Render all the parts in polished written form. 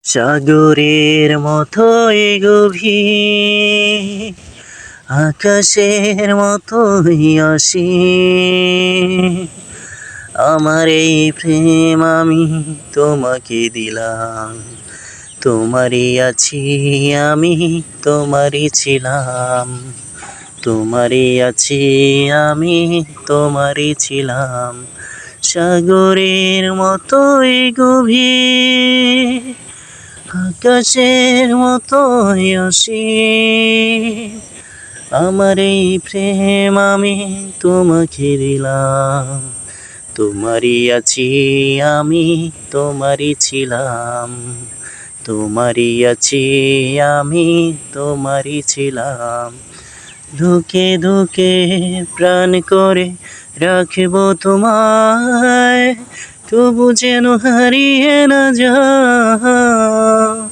সাগরের মতোই গভীর, আকাশের মতোই অসীম। আমার এই প্রেম আমি তোমাকে দিলাম, তোমারই আছি আমি, তোমারই ছিলাম। তোমারই আছি আমি, তোমারই ছিলাম। সাগরের মতোই গভীর, আকাশের মতোই অসীম। আমার এই প্রেম আমি তোমাকে দিলাম, তোমারই আছি আমি, তোমারই ছিলাম। তোমারই আছি আমি, তোমারই ছিলাম। ধুকে ধুকে প্রাণ করে রাখবো তোমায়, তবু যেন হারিয়ে না যাও।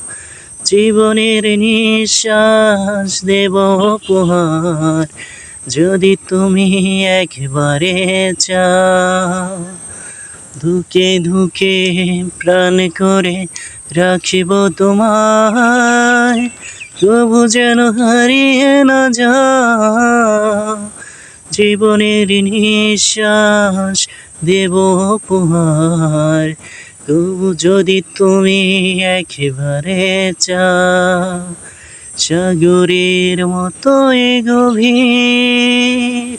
জীবনের নিঃশ্বাস দেব উপহার, যদি তুমি একবারে চাও। ধুকে ধুকে প্রাণ করে রাখিব তোমায়, তবু যেন হারিয়ে না যাও। জীবনের নিঃশ্বাস দেব উপহার, তবু যদি তুমি একেবারে চাও। সাগরের মতোই গভীর,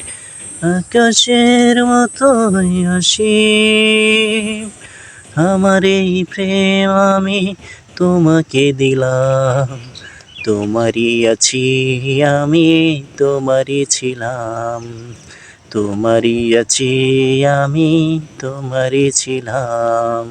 আকাশের মতোই অসীম। আমার এই প্রেম আমি তোমাকে দিলাম, তোমারই আছি আমি, তোমারই ছিলাম। তোমারই আছি আমি, তোমারই ছিলাম।